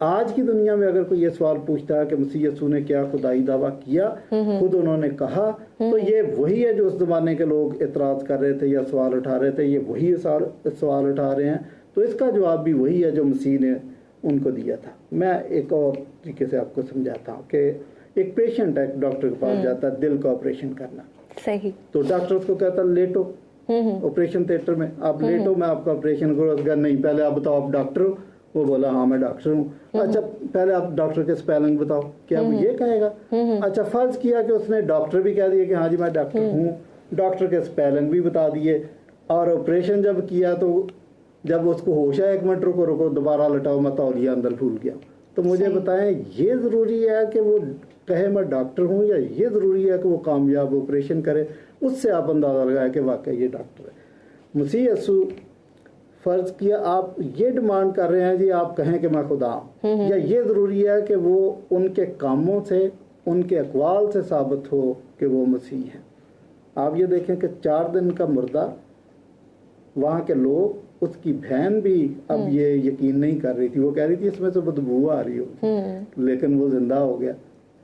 آج کی دنیا میں اگر کوئی یہ سوال پوچھتا ہے کہ مسیح یسوع نے کیا خدائی دعویٰ کیا، خود انہوں نے کہا، تو یہ وہی ہے جو اس زمانے کے لوگ اعتراض کر رہے تھے یا سوال اٹھا رہے تھے، یہ وہی سوال اٹھا رہے ہیں. تو اس کا جواب بھی وہی ہے جو مسیح نے ان کو دیا تھا. میں ایک اور طریقے سے آپ کو سمجھاتا ہوں کہ ایک پیشنٹ ہے، ڈاکٹر کے پاس جاتا ہے دل کا آپریشن کرنا. صحیح. تو ڈاکٹر اس کو کہتا ہے لیٹو آپریشن تھیٹر میں، آپ لیٹو، میں آپ کا آپریشن کروں. اس کا نہیں، پہلے آپ بتاؤ آپ ڈاکٹر ہو؟ وہ بولا ہاں میں ڈاکٹر ہوں. اچھا پہلے آپ ڈاکٹر کے اسپیلنگ بتاؤ. کیا وہ یہ کہے گا؟ اچھا فرض کیا کہ اس نے ڈاکٹر بھی کہہ دیا کہ ہاں جی میں ڈاکٹر ہوں، ڈاکٹر کے اسپیلنگ بھی بتا دیے، اور آپریشن جب کیا تو جب اس کو ہوش ہے 1 منٹ رکو دوبارہ لٹاؤ میں تولیہ اندر بھول گیا. تو مجھے بتائیں یہ ضروری ہے کہ وہ کہے میں ڈاکٹر ہوں، یا یہ ضروری ہے کہ وہ کامیاب آپریشن کرے؟ اس سے آپ اندازہ لگائے کہ واقعی یہ ڈاکٹر ہے. مسیح یسوع فرض کیا آپ یہ ڈیمانڈ کر رہے ہیں جی آپ کہیں کہ میں خدا ہوں، یا یہ ضروری ہے کہ وہ ان کے کاموں سے، ان کے اقوال سے ثابت ہو کہ وہ مسیح ہیں؟ آپ یہ دیکھیں کہ 4 دن کا مردہ، وہاں کے لوگ، اس کی بہن بھی اب یہ یقین نہیں کر رہی تھی، وہ کہہ رہی تھی اس میں سے بدبو آ رہی ہو، لیکن وہ زندہ ہو گیا.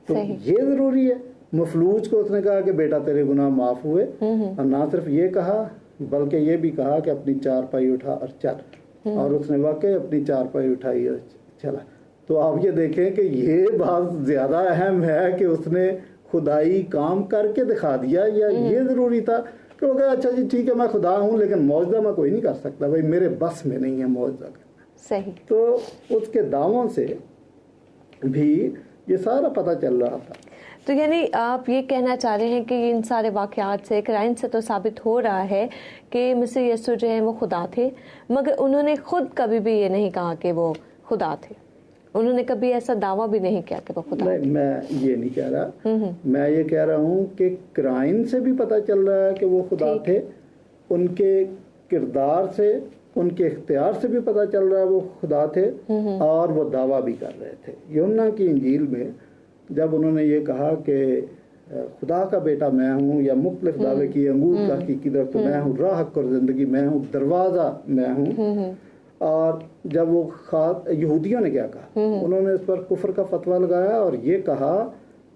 تو یہ ضروری ہے. مفلوج کو اس نے کہا کہ بیٹا تیرے گناہ معاف ہوئے، اور نہ صرف یہ کہا بلکہ یہ بھی کہا کہ اپنی 4 پائی اٹھا اور چل، اور اس نے واقعی اپنی 4 پائی اٹھائی اور چلا. تو آپ یہ دیکھیں کہ یہ بات زیادہ اہم ہے کہ اس نے خدائی کام کر کے دکھا دیا، یا یہ ضروری تھا کہ وہ کہا اچھا جی ٹھیک ہے میں خدا ہوں لیکن معجزہ میں کوئی نہیں کر سکتا، بھائی میرے بس میں نہیں ہے معجزہ کرنا. صحیح. تو اس کے دعووں سے بھی یہ سارا پتہ چل رہا تھا. تو یعنی آپ یہ کہنا چاہ رہے ہیں کہ ان سارے واقعات سے، کرائم سے تو ثابت ہو رہا ہے کہ مسیح یسوع جو ہیں وہ خدا تھے، مگر انہوں نے خود کبھی بھی یہ نہیں کہا کہ وہ خدا تھے. انہوں نے کبھی ایسا دعویٰ بھی نہیں کیا کہ وہ خدا تھے. میں یہ نہیں کہہ رہا، میں یہ کہہ رہا ہوں کہ کرائم سے بھی پتہ چل رہا ہے کہ وہ خدا تھے، ان کے کردار سے، ان کے اختیار سے بھی پتہ چل رہا ہے وہ خدا تھے، اور وہ دعویٰ بھی کر رہے تھے. یوحنا کی انجیل میں جب انہوں نے یہ کہا کہ خدا کا بیٹا میں ہوں، یا مختلف دعوے کی، انگور کا حقیقی درخت میں ہوں، راہ حق اور زندگی میں ہوں، دروازہ میں ہوں، اور جب وہ یہودیوں نے کیا کہا، انہوں نے اس پر کفر کا فتویٰ لگایا اور یہ کہا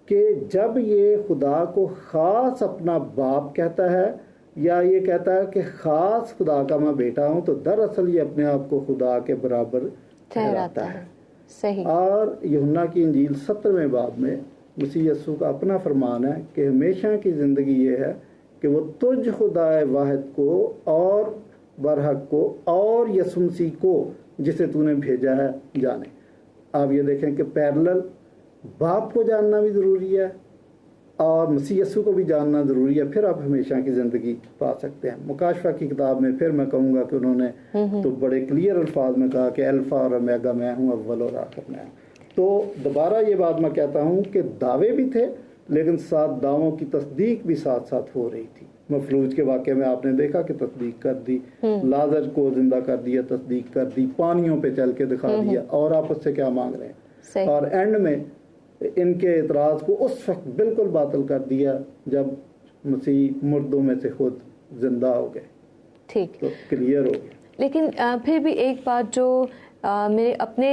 کہ جب یہ خدا کو خاص اپنا باپ کہتا ہے، یا یہ کہتا ہے کہ خاص خدا کا میں بیٹا ہوں، تو دراصل یہ اپنے آپ کو خدا کے برابر ٹھہراتا ہے. صحیح. اور یوحنا کی انجیل 17ویں باب میں مسیح یسوع کا اپنا فرمان ہے کہ ہمیشہ کی زندگی یہ ہے کہ وہ تجھ خدا واحد کو اور برحق کو اور یسوع مسیح کو جسے تو نے بھیجا ہے جانے. آپ یہ دیکھیں کہ پیرلل باپ کو جاننا بھی ضروری ہے اور مسیح یسوع کو بھی جاننا ضروری ہے، پھر آپ ہمیشہ کی زندگی پا سکتے ہیں. مکاشفہ کی کتاب میں پھر میں کہوں گا کہ انہوں نے تو بڑے کلیئر الفاظ میں کہا کہ الفا اور اومیگا میں ہوں، اول اور آخر میں ہوں. تو دوبارہ یہ بات میں کہتا ہوں کہ دعوے بھی تھے، لیکن ساتھ دعووں کی تصدیق بھی ساتھ ساتھ ہو رہی تھی. مفلوج کے واقعے میں آپ نے دیکھا کہ تصدیق کر دی، لازر کو زندہ کر دیا، تصدیق کر دی، پانیوں پہ چل کے دکھا دیا، اور آپ اس سے کیا مانگ رہے ہیں. اور اینڈ میں ان کے اعتراض کو اس وقت بالکل باطل کر دیا جب مسیح مردوں میں سے خود زندہ ہو گئے. ٹھیک، تو کلیئر ہو گیا. لیکن پھر بھی ایک بات جو میرے اپنے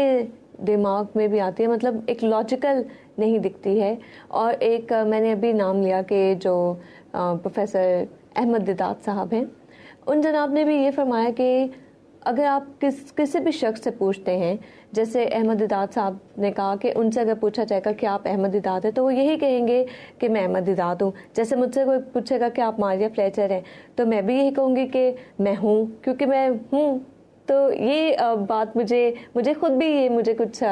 دماغ میں بھی آتی ہے، مطلب ایک لاجیکل نہیں دکھتی ہے، اور ایک میں نے ابھی نام لیا کہ جو پروفیسر احمد دیدات صاحب ہیں، ان جناب نے بھی یہ فرمایا کہ اگر آپ کسی بھی شخص سے پوچھتے ہیں، جیسے احمد دیدات صاحب نے کہا کہ ان سے اگر پوچھا جائے گا کہ آپ احمد دیدات ہیں، تو وہ یہی کہیں گے کہ میں احمد دیدات ہوں. جیسے مجھ سے کوئی پوچھے گا کہ آپ ماریا فلیچر ہیں، تو میں بھی یہی کہوں گی کہ میں ہوں، کیونکہ میں ہوں. تو یہ بات مجھے خود بھی یہ مجھے کچھ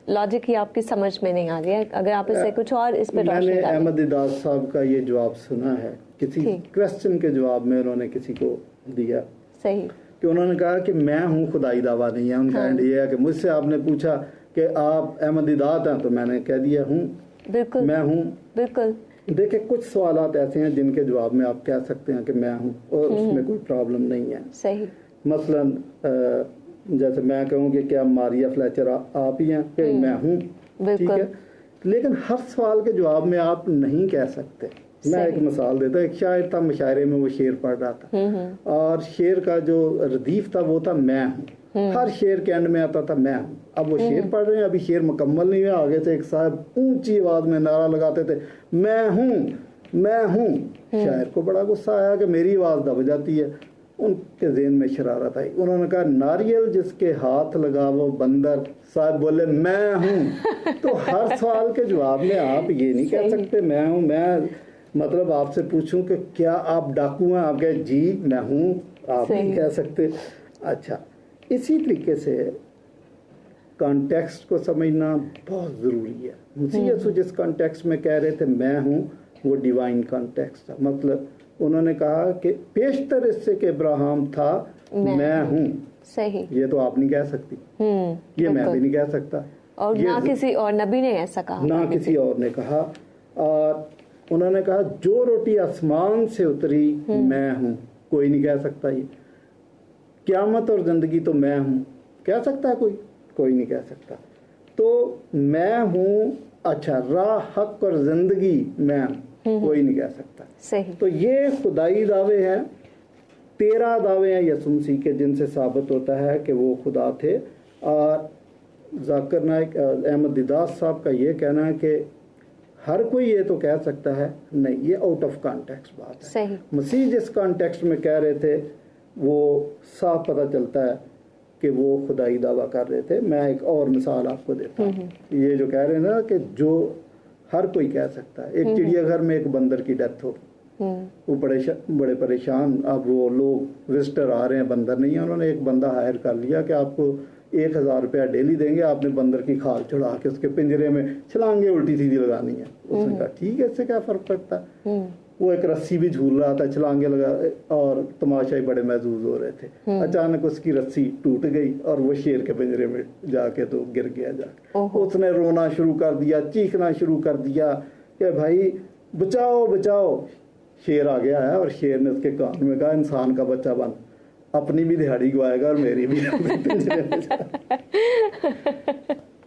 لاجک ہی آپ کی سمجھ میں نہیں آ رہی ہے. اگر آپ اس سے کچھ اور اس پہ میں نے احمد دیدات صاحب کا یہ جواب سنا ہے، کسی کویسچن کے جواب میں انہوں نے کسی کو دیا. صحیح. کہ انہوں نے کہا کہ میں ہوں، خدائی دعویٰ نہیں ہے. ان کا اینڈ یہ ہے کہ مجھ سے آپ نے پوچھا کہ آپ احمد دیدات ہیں، تو میں نے کہہ دیا ہوں، بالکل میں ہوں. بالکل. دیکھیں کچھ سوالات ایسے ہیں جن کے جواب میں آپ کہہ سکتے ہیں کہ میں ہوں، اور اس میں کوئی پرابلم نہیں ہے. صحیح. مثلاً جیسے میں کہوں کہ کیا ماریا فلیچر آپ ہی ہیں، کہ میں ہوں، ٹھیک ہے. لیکن ہر سوال کے جواب میں آپ نہیں کہہ سکتے. میں ایک مثال دیتا ہوں. ایک شاعر تھا، مشاعرے میں وہ شعر پڑھ رہا تھا، اور شعر کا جو ردیف تھا وہ تھا میں ہوں. ہر شعر کے اینڈ میں آتا تھا میں ہوں. اب وہ شعر پڑھ رہے ہیں, ابھی شعر مکمل نہیں ہوا, آگے سے ایک صاحب اونچی آواز میں نعرہ لگاتے تھے میں ہوں میں ہوں. شاعر کو بڑا غصہ آیا کہ میری آواز دب جاتی ہے. ان کے ذہن میں شرارت آئی, انہوں نے کہا ناریل جس کے ہاتھ لگا وہ بندر. صاحب بولے میں ہوں. تو ہر سوال کے جواب میں آپ یہ نہیں کہہ سکتے میں ہوں. میں مطلب آپ سے پوچھوں کہ کیا آپ ڈاکو ہیں, آپ کہیں جی میں ہوں, آپ نہیں کہہ سکتے. اچھا, اسی طریقے سے کانٹیکسٹ کو سمجھنا بہت ضروری ہے. مسیح یسوع جس کانٹیکسٹ میں کہہ رہے تھے میں ہوں, وہ ڈیوائن کانٹیکسٹ تھا. مطلب انہوں نے کہا کہ پیشتر اس سے کہ ابراہیم تھا میں ہوں. صحیح, یہ تو آپ نہیں کہہ سکتی, یہ میں بھی نہیں کہہ سکتا, اور نہ کسی اور نبی نے ایسا کہا, نہ کسی اور نے کہا. اور انہوں نے کہا جو روٹی آسمان سے اتری میں ہوں, کوئی نہیں کہہ سکتا. یہ قیامت اور زندگی تو میں ہوں, کہہ سکتا ہے کوئی نہیں کہہ سکتا. تو میں ہوں, اچھا راہ حق اور زندگی میں ہوں, کوئی نہیں کہہ سکتا. صحیح. تو یہ خدائی دعوے ہیں. 13 دعوے ہیں یسوع مسیح کے جن سے ثابت ہوتا ہے کہ وہ خدا تھے. اور ذاکر نائک احمد دیداس صاحب کا یہ کہنا ہے کہ ہر کوئی یہ تو کہہ سکتا ہے, نہیں, یہ آؤٹ آف کانٹیکسٹ بات ہے. صحیح. مسیح جس کانٹیکسٹ میں کہہ رہے تھے وہ صاف پتہ چلتا ہے کہ وہ خدائی دعویٰ کر رہے تھے. میں ایک اور مثال آپ کو دیتا ہوں. یہ جو کہہ رہے ہیں نا کہ جو ہر کوئی کہہ سکتا ہے. ایک چڑیا گھر میں ایک بندر کی ڈیتھ ہو, وہ بڑے پریشان. اب وہ لوگ وزٹر آ رہے ہیں, بندر نہیں ہے. انہوں نے ایک بندہ ہائر کر لیا کہ آپ کو 1000 روپیہ ڈیلی دیں گے, آپ نے بندر کی کھال چڑھا کے اس کے پنجرے میں چھلانگیں الٹی سیدھی لگانی ہے. اس نے کہا ٹھیک ہے, اس سے کیا فرق پڑتا ہے. وہ ایک رسی بھی جھول رہا تھا, چھلانگیں لگا, اور تماشائی بڑے محظوظ ہو رہے تھے. اچانک اس کی رسی ٹوٹ گئی اور وہ شیر کے پنجرے میں جا کے تو گر گیا. جا کے اس نے رونا شروع کر دیا, چیخنا شروع کر دیا کہ بھائی بچاؤ بچاؤ. شیر آ گیا ہے اور شیر نے اس کے کان میں کہا انسان کا بچہ بن, اپنی بھی دہاڑی گوائے گا اور میری بھی.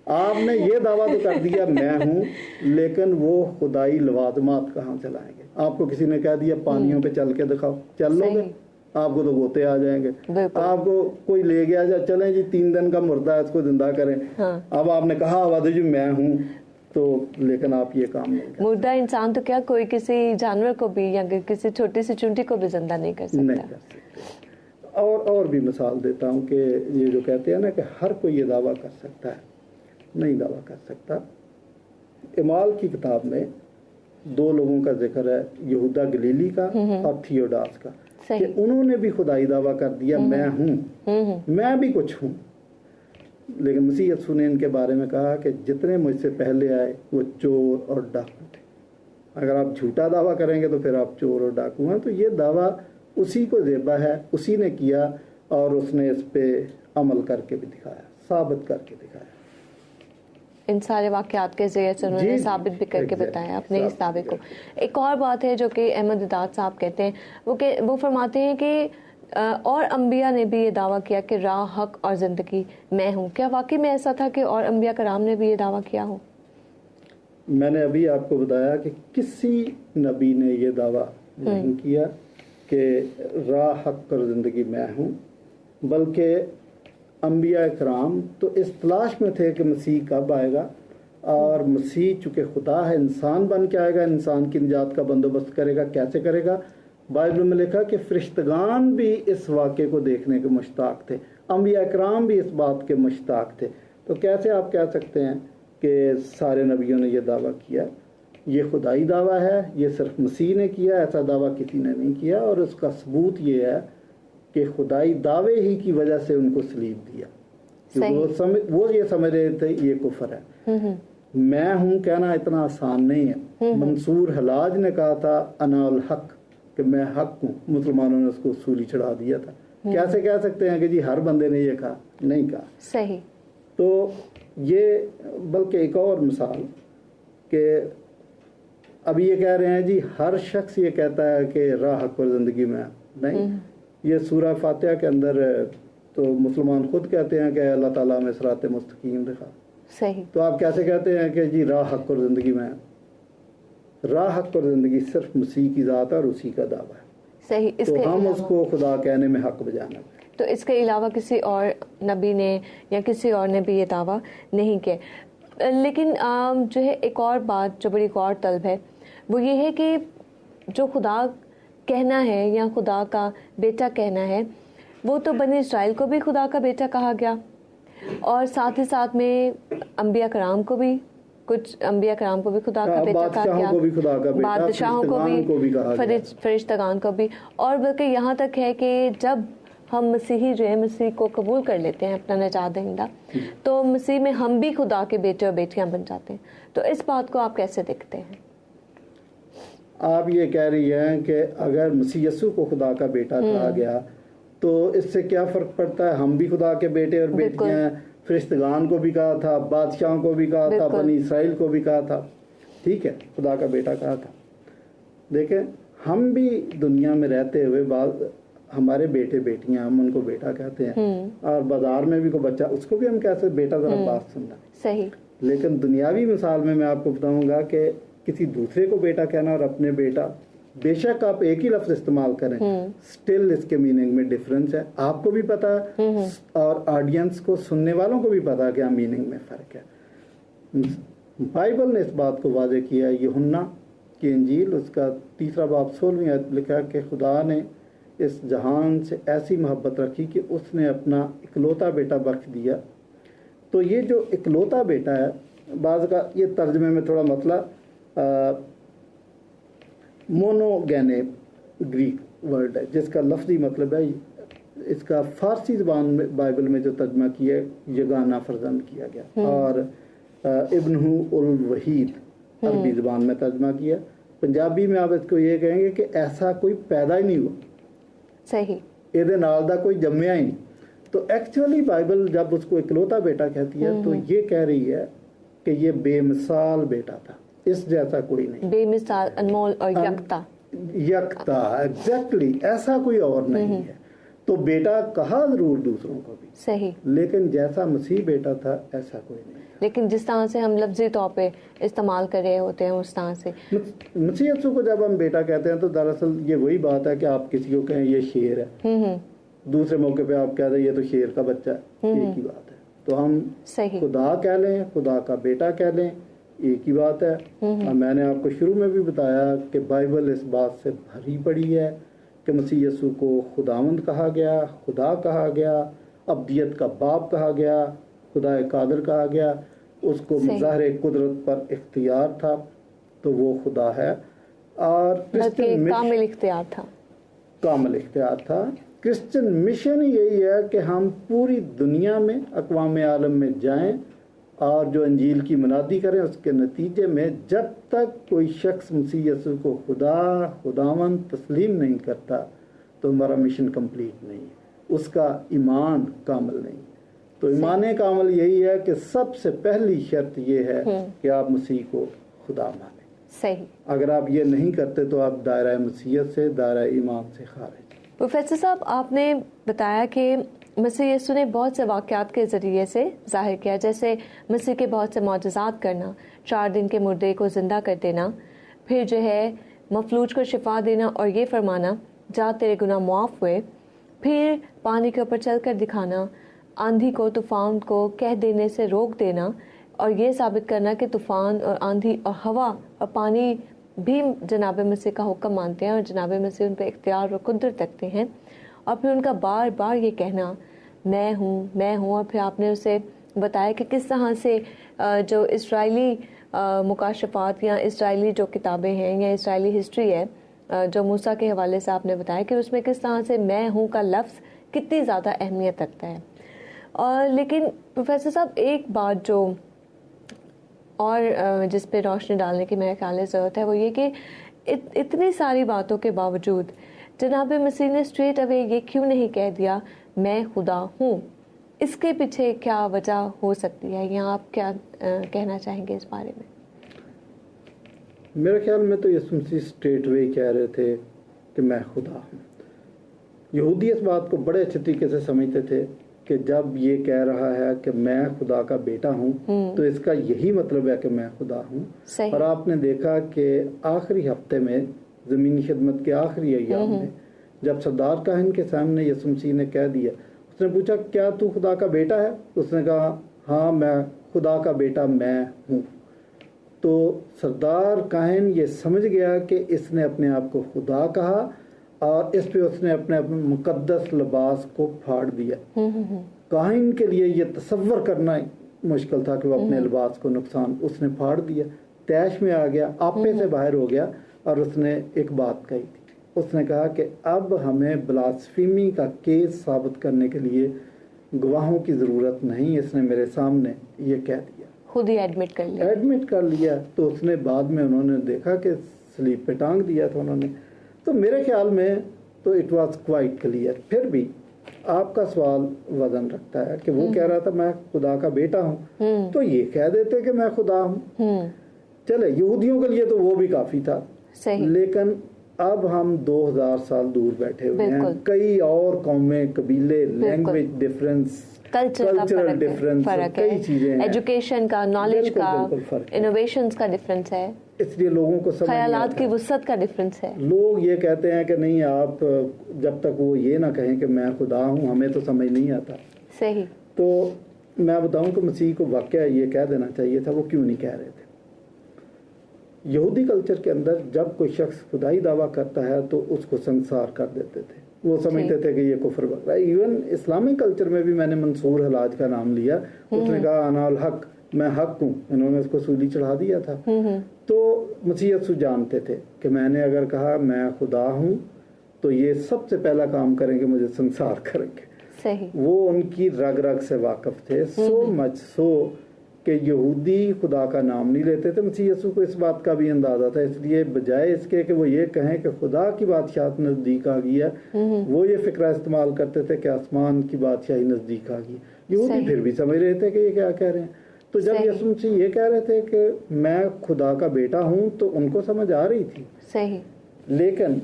آپ نے یہ دعویٰ تو کر دیا میں ہوں, لیکن وہ خدائی لوازمات کہاں چلائیں گے. آپ کو کسی نے کہہ دیا پانیوں پہ چل کے دکھاؤ, چل لو گے؟ آپ کو تو گوتے آ جائیں گے. آپ کو کوئی لے گیا جا, چلیں جی 3 دن کا مردہ ہے اس کو زندہ کریں. اب آپ نے کہا آواز جی میں ہوں, تو لیکن آپ یہ کام نہیں کریں. مردہ انسان تو کیا کوئی کسی جانور کو بھی یا کسی چھوٹی سی چونٹی کو بھی زندہ نہیں کر سکتا. نہیں کر سکتے. اور بھی مثال دیتا ہوں کہ یہ جو کہتے ہیں نا کہ ہر کوئی یہ دعویٰ کر سکتا ہے, نہیں دعویٰ کر سکتا. اعمال کی کتاب میں 2 لوگوں کا ذکر ہے, یہودا گلیلی کا اور تھیوڈاس کا, کہ انہوں نے بھی خدائی دعویٰ کر دیا میں ہوں, میں بھی کچھ ہوں. لیکن مسیح یسوع نے ان کے بارے میں کہا کہ جتنے مجھ سے پہلے آئے وہ چور اور ڈاکو تھے. اگر آپ جھوٹا دعویٰ کریں گے تو پھر آپ چور اور ڈاکو ہیں. تو یہ دعویٰ اسی کو زیبا ہے, اسی نے کیا, اور اس نے اس پہ عمل کر کے بھی دکھایا, ثابت کر کے دکھایا. ان سارے واقعات کے ذریعے سے انہوں نے ثابت بھی کر کے بتایا اپنے اس دعوے کو. ایک اور بات ہے جو کہ احمد دیدات صاحب کہتے ہیں, وہ فرماتے ہیں کہ اور انبیاء نے بھی یہ دعویٰ کیا کہ راہ حق اور زندگی میں ہوں. کیا واقعی میں ایسا تھا کہ اور انبیاء کرام نے بھی یہ دعویٰ کیا ہو؟ میں نے ابھی آپ کو بتایا کہ کسی نبی نے یہ دعویٰ نہیں کیا کہ راہ حق اور زندگی میں ہوں, بلکہ انبیاء کرام تو اس تلاش میں تھے کہ مسیح کب آئے گا, اور مسیح چونکہ خدا ہے انسان بن کے آئے گا, انسان کی نجات کا بندوبست کرے گا. کیسے کرے گا؟ بائبل میں لکھا کہ فرشتگان بھی اس واقعے کو دیکھنے کے مشتاق تھے, انبیاء کرام بھی اس بات کے مشتاق تھے. تو کیسے آپ کہہ سکتے ہیں کہ سارے نبیوں نے یہ دعویٰ کیا؟ یہ خدائی دعویٰ ہے, یہ صرف مسیح نے کیا, ایسا دعویٰ کسی نے نہیں کیا. اور اس کا ثبوت یہ ہے کہ خدائی دعوے ہی کی وجہ سے ان کو صلیب دیا, کیونکہ وہ یہ سمجھ رہے تھے یہ کفر ہے. میں ہوں کہنا اتنا آسان نہیں ہے. منصور حلاج نے کہا تھا انا الحق, کہ میں حق ہوں. مسلمانوں نے اس کو سولی چڑھا دیا تھا. کیسے کہہ سکتے ہیں کہ جی ہر بندے نے یہ کہا؟ نہیں کہا. صحیح. تو یہ بلکہ ایک اور مثال کہ اب یہ کہہ رہے ہیں جی ہر شخص یہ کہتا ہے کہ راہ حق اور زندگی میں, نہیں. یہ سورہ فاتحہ کے اندر تو مسلمان خود کہتے ہیں کہ اللہ تعالیٰ میں صراط مستقیم دکھا. صحیح. تو آپ کیسے کہتے ہیں کہ جی راہ حق اور زندگی میں؟ راہ حق اور زندگی صرف مسیح کی ذات ہے اور اسی کا دعویٰ ہے. صحیح. تو ہم اس کو خدا کہنے میں حق بجانا. تو اس کے علاوہ کسی اور نبی نے یا کسی اور نے بھی یہ دعویٰ نہیں کیا. لیکن جو ہے ایک اور بات جو بڑی غور طلب ہے وہ یہ ہے کہ جو خدا کہنا ہے یا خدا کا بیٹا کہنا ہے وہ تو بنی اسرائیل کو بھی خدا کا بیٹا کہا گیا, اور ساتھ ہی ساتھ میں انبیاء کرام کو بھی, کچھ انبیاء کرام کو بھی خدا کا بیٹا کہا گیا, بادشاہوں کو بھی, فرشتگان کو بھی, اور بلکہ یہاں تک ہے کہ جب ہم مسیحی جو ہے مسیح کو قبول کر لیتے ہیں اپنا نجات دہندہ, تو مسیح میں ہم بھی خدا کے بیٹے اور بیٹیاں بن جاتے ہیں. تو اس بات کو آپ کیسے دیکھتے ہیں؟ آپ یہ کہہ رہی ہیں کہ اگر مسیح یسوع کو خدا کا بیٹا کہا گیا تو اس سے کیا فرق پڑتا ہے؟ ہم بھی خدا کے بیٹے اور بیٹیاں ہیں. فرشتگان کو بھی کہا تھا, بادشاہوں کو بھی کہا تھا, بنی اسرائیل کو بھی کہا تھا, ٹھیک ہے, خدا کا بیٹا کہا تھا. دیکھیں ہم بھی دنیا میں رہتے ہوئے بعض ہمارے بیٹے بیٹیاں ہم ان کو بیٹا کہتے ہیں, اور بازار میں بھی کوئی بچہ اس کو بھی ہم کہتے بیٹا ذرا بات سننا. صحیح. لیکن دنیاوی مثال میں آپ کو بتاؤں گا کہ کسی دوسرے کو بیٹا کہنا اور اپنے بیٹا, بے شک آپ ایک ہی لفظ استعمال کریں, سٹل اس کے میننگ میں ڈفرنس ہے. آپ کو بھی پتا ہے اور آڈینس کو, سننے والوں کو بھی پتا کیا میننگ میں فرق ہے. بائبل نے اس بات کو واضح کیا ہے. یوحنا کی انجیل اس کا 3 باب 16 آیت لکھا کہ خدا نے اس جہان سے ایسی محبت رکھی کہ اس نے اپنا اکلوتا بیٹا بخش دیا. تو یہ جو اکلوتا بیٹا ہے, بعض کا یہ ترجمے میں تھوڑا مسئلہ, مونوگینے گریک ورڈ ہے جس کا لفظی مطلب ہے, اس کا فارسی زبان میں بائبل میں جو ترجمہ کیا ہے یگانہ فرزند کیا گیا, اور ابنہ الوحید عربی زبان میں ترجمہ کیا. پنجابی میں آپ اس کو یہ کہیں گے کہ ایسا کوئی پیدا ہی نہیں ہوا. صحیح. یہ نال دا کوئی جمیا ہی نہیں. تو ایکچولی بائبل جب اس کو اکلوتا بیٹا کہتی ہے تو یہ کہہ رہی ہے کہ یہ بے مثال بیٹا تھا, اس جیسا کوئی نہیں, بے مثال, انمول اور یکتا. ایگزیکٹلی, ایسا کوئی اور نہیں ہے. تو بیٹا کہا ضرور دوسروں کو بھی, صحیح, لیکن جیسا مسیح بیٹا تھا ایسا کوئی نہیں. لیکن جس طرح سے ہم لفظی طور پہ استعمال کر رہے ہوتے ہیں اس طرح سے مسیح یسوع کو جب ہم بیٹا کہتے ہیں تو دراصل یہ وہی بات ہے کہ آپ کسی کو کہیں یہ شیر ہے, دوسرے موقع پہ آپ کہہ دیں یہ تو شیر کا بچہ ہے, ایک ہی بات ہے. تو ہم خدا کہہ لیں, خدا کا بیٹا کہہ لیں, ایک ہی بات ہے. میں نے آپ کو شروع میں بھی بتایا کہ بائبل اس بات سے بھری پڑی ہے کہ مسیح یسوع کو خداوند کہا گیا, خدا کہا گیا, ابدیت کا باپ کہا گیا, خدا قادر کہا گیا. اس کو مظاہر قدرت پر اختیار تھا تو وہ خدا ہے, اور کامل اختیار تھا. کرسچن مشن یہی ہے کہ ہم پوری دنیا میں اقوام عالم میں جائیں اور جو انجیل کی منادی کریں. اس کے نتیجے میں جب تک کوئی شخص مسیح یسوع کو خداوند تسلیم نہیں کرتا تو ہمارا مشن کمپلیٹ نہیں ہے, اس کا ایمان کامل نہیں. تو ایمان کامل یہی ہے کہ سب سے پہلی شرط یہ ہے کہ آپ مسیح کو خدا مانیں. صحیح. اگر آپ یہ نہیں کرتے تو آپ دائرہ مسیحیت سے, دائرہ ایمان سے خارج. پروفیسر صاحب, آپ نے بتایا کہ مسیح یسوع نے بہت سے واقعات کے ذریعے سے ظاہر کیا, جیسے مسیح کے بہت سے معجزات کرنا, 4 دن کے مردے کو زندہ کر دینا, پھر جو ہے مفلوج کو شفا دینا اور یہ فرمانا جا تیرے گناہ معاف ہوئے, پھر پانی کے اوپر چل کر دکھانا, آندھی کو طوفان کو کہہ دینے سے روک دینا, اور یہ ثابت کرنا کہ طوفان اور آندھی اور ہوا اور پانی بھی جناب مسیح کا حکم مانتے ہیں اور جناب مسیح ان پہ اختیار اور قدرت رکھتے ہیں. اور پھر ان کا بار بار یہ کہنا میں ہوں میں ہوں. اور پھر آپ نے اسے بتایا کہ کس طرح سے جو اسرائیلی مکاشفات یا اسرائیلی جو کتابیں ہیں یا اسرائیلی ہسٹری ہے جو موسیٰ کے حوالے سے آپ نے بتایا کہ اس میں کس طرح سے میں ہوں کا لفظ کتنی زیادہ اہمیت رکھتا ہے. اور لیکن پروفیسر صاحب ایک بات جو اور جس پہ روشنی ڈالنے کی میرے خیال میں ضرورت ہے وہ یہ کہ اتنی ساری باتوں کے باوجود جناب مسیح نے اسٹریٹ اوے یہ کیوں نہیں کہہ دیا میں خدا ہوں؟ اس کے پیچھے کیا وجہ ہو سکتی ہے, یا آپ کیا کہنا چاہیں گے اس بارے میں؟ میرے خیال میں تو یسوع مسیح اسٹریٹ وے کہہ رہے تھے کہ میں خدا ہوں. یہودی اس بات کو بڑے اچھے طریقے سے سمجھتے تھے کہ جب یہ کہہ رہا ہے کہ میں خدا کا بیٹا ہوں تو اس کا یہی مطلب ہے کہ میں خدا ہوں. اور آپ نے دیکھا کہ آخری ہفتے میں زمینی خدمت کے آخری ایام میں جب سردار کاہن کے سامنے یسوع مسیح نے کہہ دیا اس نے پوچھا کیا تو خدا کا بیٹا ہے؟ اس نے کہا ہاں میں خدا کا بیٹا میں ہوں. تو سردار کاہن یہ سمجھ گیا کہ اس نے اپنے آپ کو خدا کہا اور اس پہ اس نے اپنے مقدس لباس کو پھاڑ دیا. کاہن کے لیے یہ تصور کرنا مشکل تھا کہ وہ اپنے لباس کو نقصان، اس نے پھاڑ دیا، تیش میں آ گیا، آپے سے باہر ہو گیا اور اس نے ایک بات کہی تھی. اس نے کہا کہ اب ہمیں بلاسفیمی کا کیس ثابت کرنے کے لیے گواہوں کی ضرورت نہیں، اس نے میرے سامنے یہ کہہ دیا، خود ہی ایڈمٹ کر لیا. تو اس نے بعد میں انہوں نے دیکھا کہ سلیب پہ ٹانگ دیا تھا انہوں نے. تو میرے خیال میں تو اٹ واز کوائٹ کلیئر. پھر بھی آپ کا سوال وزن رکھتا ہے کہ وہ کہہ رہا تھا میں خدا کا بیٹا ہوں، تو یہ کہہ دیتے کہ میں خدا ہوں. چلے یہودیوں کے لیے تو وہ بھی کافی تھا، لیکن اب ہم 2000 سال دور بیٹھے ہوئے ہیں، کئی اور قومیں، قبیلے، لینگویج ڈفرینس، کلچرل ڈفرینس، کئی چیزیں ہیں، ایجوکیشن کا، نالج کا، انوویشنز کا ڈفرینس ہے، اس لیے لوگوں کو سمجھ خیالات کی وسعت کا ڈفرینس ہے. لوگ یہ کہتے ہیں کہ نہیں آپ جب تک وہ یہ نہ کہیں کہ میں خدا ہوں ہمیں تو سمجھ نہیں آتا. صحیح. تو میں بتاؤں کہ مسیح کو واقعہ یہ کہہ دینا چاہیے تھا، وہ کیوں نہیں کہہ رہے تھے. یہودی کلچر کے اندر جب کوئی شخص خدائی دعویٰ کرتا ہے تو اس کو سنسار کر دیتے تھے، وہ سمجھتے تھے کہ یہ کفر وغیرہ. ایون اسلامک کلچر میں بھی میں نے منصور حلاج کا نام لیا، اس نے کہا انا الحق، میں حق ہوں، انہوں نے اس کو سولی چڑھا دیا تھا. تو مسیح یسوع جانتے تھے کہ میں نے اگر کہا میں خدا ہوں تو یہ سب سے پہلا کام کریں گے، مجھے سنسار کریں گے. وہ ان کی رگ رگ سے واقف تھے، سو مچ سو کہ یہودی خدا کا نام نہیں لیتے تھے. مسیح یسوع کو اس بات کا بھی اندازہ تھا، اس لیے بجائے اس کے کہ وہ یہ کہیں کہ خدا کی بادشاہت نزدیک آ گئی ہے، وہ یہ فکرہ استعمال کرتے تھے کہ آسمان کی بادشاہی نزدیک آ گئی. یہودی پھر بھی سمجھ رہے تھے کہ یہ کیا کہہ رہے ہیں. تو جب یسوع مسیح یہ کہہ رہے تھے کہ میں خدا کا بیٹا ہوں تو ان کو سمجھ آ رہی تھی. صحیح. لیکن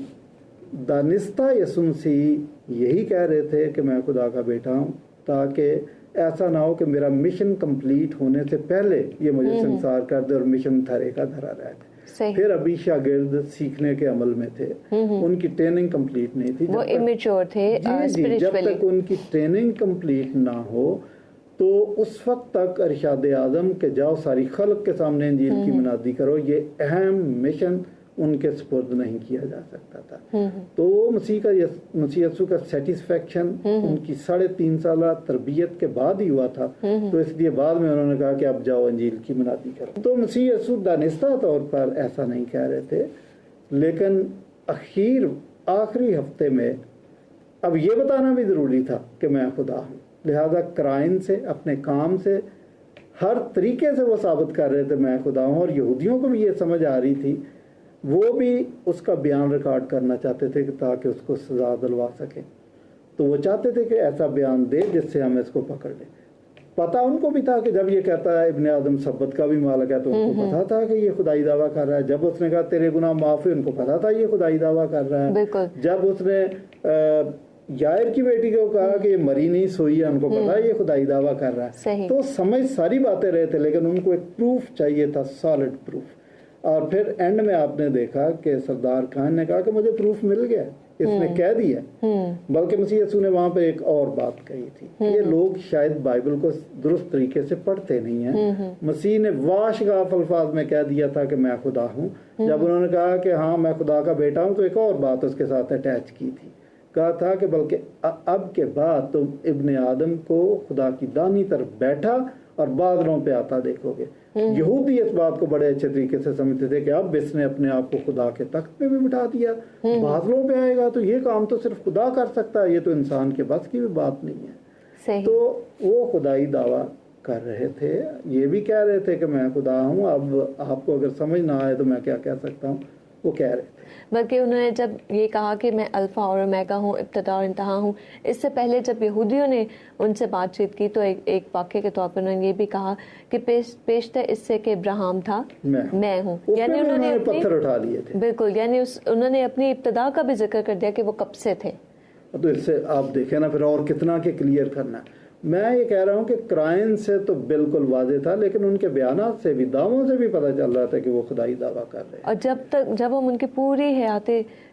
دانستہ یسوع مسیح یہی کہہ رہے تھے کہ میں خدا کا بیٹا ہوں تاکہ ایسا نہ ہو کہ میرا مشن کمپلیٹ ہونے سے پہلے یہ مجھے سنسار کر دے اور مشن دھرے کا دھرا رہ جائے. پھر ابھی شاگرد سیکھنے کے عمل میں تھے، ان کی ٹریننگ کمپلیٹ نہیں تھی، وہ امیچور تھے. جب تک ان کی ٹریننگ کمپلیٹ نہ ہو تو اس وقت تک ارشاد اعظم کہ جاؤ ساری خلق کے سامنے انجیل کی منادی کرو، یہ اہم مشن ان کے سپرد نہیں کیا جا سکتا تھا. تو مسیح یسوع کا سیٹسفیکشن ان کی 3.5 سالہ تربیت کے بعد ہی ہوا تھا. تو اس لیے بعد میں انہوں نے کہا کہ اب جاؤ انجیل کی منادی کرو. تو مسیح یسوع دانستہ طور پر ایسا نہیں کہہ رہے تھے، لیکن آخری ہفتے میں اب یہ بتانا بھی ضروری تھا کہ میں خدا ہوں. لہذا قرائن سے، اپنے کام سے، ہر طریقے سے وہ ثابت کر رہے تھے میں خدا ہوں. اور یہودیوں کو بھی یہ سمجھ آ رہی تھی، وہ بھی اس کا بیان ریکارڈ کرنا چاہتے تھے تاکہ اس کو سزا دلوا سکیں. تو وہ چاہتے تھے کہ ایسا بیان دے جس سے ہم اس کو پکڑ لیں. پتہ ان کو بھی تھا کہ جب یہ کہتا ہے ابن آدم سبت کا بھی مالک ہے تو ان کو پتا تھا کہ یہ خدائی دعویٰ کر رہا ہے. جب اس نے کہا تیرے گناہ معاف ہے، ان کو پتا تھا یہ خدائی دعویٰ کر رہا ہے. جب اس نے یائر کی بیٹی کو کہا کہ یہ مری نہیں سوئی ہے، ان کو پتا یہ خدائی دعویٰ کر رہا ہے. تو سمجھ ساری باتیں رہے تھے، لیکن ان کو ایک پروف چاہیے تھا، سالڈ پروف. اور پھر اینڈ میں آپ نے دیکھا کہ سردار خان نے کہا کہ مجھے پروف مل گیا، اس نے کہہ دیا. بلکہ مسیح یسوع نے وہاں پہ ایک اور بات کہی تھی. یہ لوگ شاید بائبل کو درست طریقے سے پڑھتے نہیں ہیں. مسیح نے واشگاف الفاظ میں کہہ دیا تھا کہ میں خدا ہوں. جب انہوں نے کہا کہ ہاں میں خدا کا بیٹا ہوں تو ایک اور بات اس کے ساتھ اٹیچ کی تھی، کہا تھا کہ بلکہ اب کے بعد تم ابن آدم کو خدا کی دانی طرف بیٹھا اور بادلوں پہ آتا دیکھو گے. یہودی اس بات کو بڑے اچھے طریقے سے سمجھتے تھے کہ اب اس نے اپنے آپ کو خدا کے تخت پہ بھی بٹھا دیا، بادلوں پہ آئے گا، تو یہ کام تو صرف خدا کر سکتا ہے، یہ تو انسان کے بس کی بھی بات نہیں ہے. تو وہ خدائی دعویٰ کر رہے تھے، یہ بھی کہہ رہے تھے کہ میں خدا ہوں. اب آپ کو اگر سمجھ نہ آئے تو میں کیا کہہ سکتا ہوں، وہ کہہ رہے تھے. بلکہ انہوں نے جب یہ کہا کہ میں الفا اور اومیگا ہوں، ابتدا اور انتہا ہوں، اس سے پہلے جب یہودیوں نے ان سے بات چیت کی تو ایک واقعے کے طور پر انہوں نے یہ بھی کہا کہ پیشتر اس سے کہ ابراہیم تھا میں ہوں. یعنی انہوں نے پتھر اٹھا لیے تھے. بالکل، یعنی انہوں نے اپنی ابتدا کا بھی ذکر کر دیا کہ وہ کب سے تھے. تو اس سے آپ دیکھیں نا پھر اور کتنا کہ کلیئر کرنا ہے. میں یہ کہہ رہا ہوں کہ قرائن سے تو بالکل واضح تھا، لیکن ان کے بیانات سے بھی، دعووں سے بھی پتہ چل رہا تھا کہ وہ خدائی دعویٰ کر رہے ہیں. اور جب ہم ان کی پوری حیات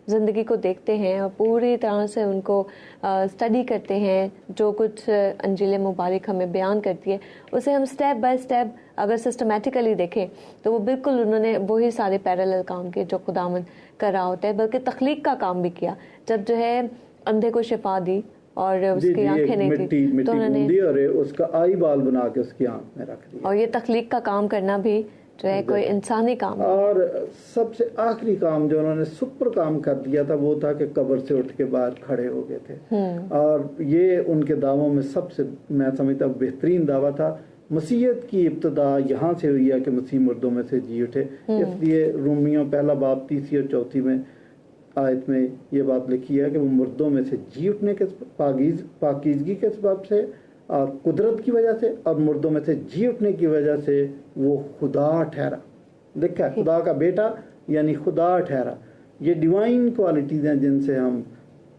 زندگی کو دیکھتے ہیں اور پوری طرح سے ان کو اسٹڈی کرتے ہیں، جو کچھ انجیل مبارک ہمیں بیان کرتی ہے، اسے ہم سٹیپ بائی سٹیپ اگر سسٹمیٹیکلی دیکھیں تو وہ بالکل انہوں نے وہی سارے پیرالل کام کیے جو خداوند کر رہا ہوتا ہے، بلکہ تخلیق کا کام بھی کیا. جب جو ہے اندھے کو شفا دی اور اس کی آنکھیں نہیں تھی تو انہوں نے اور اس کا آئی بال بنا کے اس کی آنکھ میں رکھ دیا. اور یہ تخلیق کا کام کرنا بھی جو ہے کوئی انسانی کام. اور سب سے آخری کام جو انہوں نے سپر کام کر دیا تھا وہ تھا کہ قبر سے اٹھ کے باہر کھڑے ہو گئے تھے. اور یہ ان کے دعووں میں سب سے میں سمجھتا ہوں بہترین دعویٰ تھا. مسیحیت کی ابتدا یہاں سے ہوئی ہے کہ مسیح مردوں میں سے جی اٹھے. اس لیے رومیوں پہلا باب 3 اور 4 میں آیت میں یہ بات لکھی ہے کہ وہ مردوں میں سے جی اٹھنے کے پاکیزگی کے سبب سے اور قدرت کی وجہ سے، اور مردوں میں سے جی اٹھنے کی وجہ سے وہ خدا ٹھہرا. دیکھا خدا کا بیٹا یعنی خدا ٹھہرا. یہ ڈیوائن کوالٹیز ہیں جن سے ہم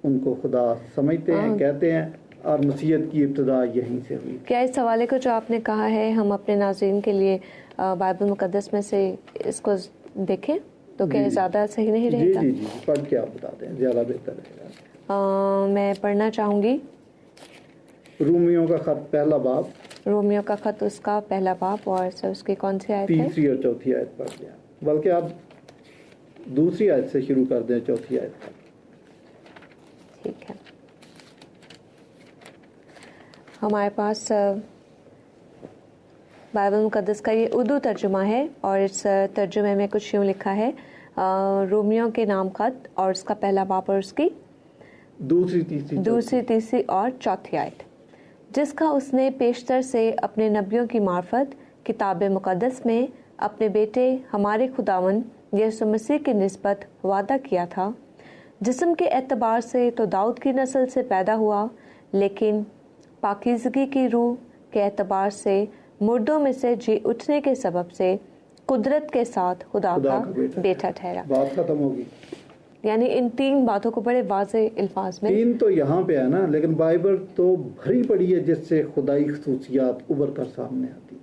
ان کو خدا سمجھتے ہیں، کہتے ہیں، اور مسیحیت کی ابتدا یہیں سے ہوئی. کیا اس حوالے کو جو آپ نے کہا ہے ہم اپنے ناظرین کے لیے بائبل مقدس میں سے اس کو دیکھیں تو کیا زیادہ صحیح نہیں رہے گا؟ جی پڑھ کے آپ بتا دیں، زیادہ بہتر رہے گا. میں پڑھنا چاہوں گی رومیوں کا خط پہلا باب، رومیوں کا خط اس کا پہلا باب، اور اس کی کون سی آیت ہے؟ 3 اور 4 آیت پڑھ لیا، بلکہ آپ 2 آیت سے شروع کر دیں 4 آیت پر. ٹھیک ہے. ہمارے پاس بائبل مقدس کا یہ اردو ترجمہ ہے، اور اس ترجمے میں کچھ یوں لکھا ہے، رومیوں کے نام خط اور اس کا پہلا باب اور اس کی دوسری تیسری اور چوتھی آیت. جس کا اس نے پیشتر سے اپنے نبیوں کی معرفت کتاب مقدس میں اپنے بیٹے ہمارے خداوند یسوع مسیح کی نسبت وعدہ کیا تھا، جسم کے اعتبار سے تو داؤد کی نسل سے پیدا ہوا، لیکن پاکیزگی کی روح کے اعتبار سے مردوں میں سے جی اٹھنے کے سبب سے قدرت کے ساتھ خدا کا بیٹا ٹھہرا. بات ختم ہوگی. یعنی ان 3 باتوں کو بڑے واضح الفاظ میں، 3 تو یہاں پہ ہے نا، لیکن بائبل تو بھری پڑی ہے جس سے خدائی خصوصیات ابھر کر سامنے آتی ہے.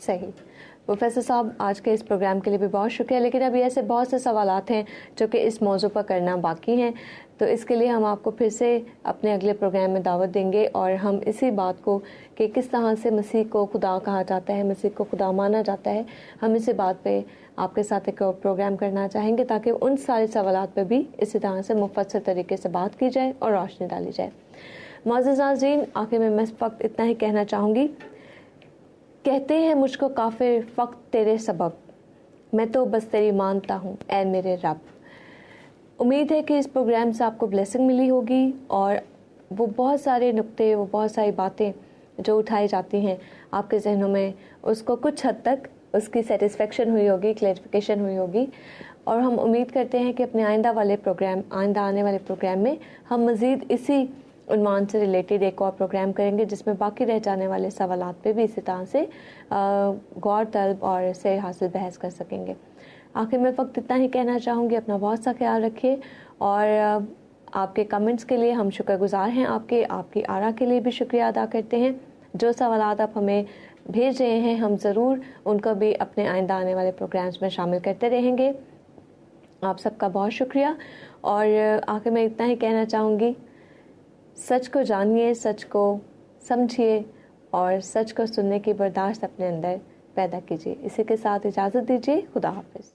صحیح. پروفیسر صاحب آج کے اس پروگرام کے لیے بھی بہت شکریہ، لیکن ابھی ایسے بہت سے سوالات ہیں جو کہ اس موضوع پر کرنا باقی ہیں، تو اس کے لیے ہم آپ کو پھر سے اپنے اگلے پروگرام میں دعوت دیں گے، اور ہم اسی بات کو کہ کس طرح سے مسیح کو خدا کہا جاتا ہے، مسیح کو خدا مانا جاتا ہے، ہم اسی بات پہ آپ کے ساتھ ایک پروگرام کرنا چاہیں گے تاکہ ان سارے سوالات پہ بھی اسی طرح سے مفصل طریقے سے بات کی جائے اور روشنی ڈالی جائے. معزز ناظرین، آخر میں اس وقت اتنا ہی کہنا چاہوں گی. کہتے ہیں مجھ کو کافر فقط تیرے سبب، میں تو بس تیری مانتا ہوں اے میرے رب. امید ہے کہ اس پروگرام سے آپ کو بلیسنگ ملی ہوگی، اور وہ بہت سارے نقطے، وہ بہت ساری باتیں جو اٹھائی جاتی ہیں آپ کے ذہنوں میں، اس کو کچھ حد تک اس کی سیٹسفیکشن ہوئی ہوگی، کلیریفیکیشن ہوئی ہوگی. اور ہم امید کرتے ہیں کہ اپنے آئندہ آنے والے پروگرام میں ہم مزید اسی عنوان سے ریلیٹڈ ایک اور پروگرام کریں گے، جس میں باقی رہ جانے والے سوالات پہ بھی اسی طرح سے غور طلب اور سے حاصل بحث کر سکیں گے. آخر میں وقت اتنا ہی کہنا چاہوں گی، اپنا بہت سا خیال رکھیے، اور آپ کے کمنٹس کے لیے ہم شکر گزار ہیں، آپ کی آراء کے لیے بھی شکریہ ادا کرتے ہیں. جو سوالات آپ ہمیں بھیج رہے ہیں ہم ضرور ان کو بھی اپنے آئندہ آنے والے پروگرامز میں شامل کرتے رہیں گے. آپ سب کا بہت شکریہ. اور آخر میں اتنا ہی کہنا چاہوں گی، سچ کو جانیے، سچ کو سمجھیے، اور سچ کو سننے کی برداشت اپنے اندر پیدا کیجیے. اسی کے ساتھ اجازت دیجیے. خدا حافظ.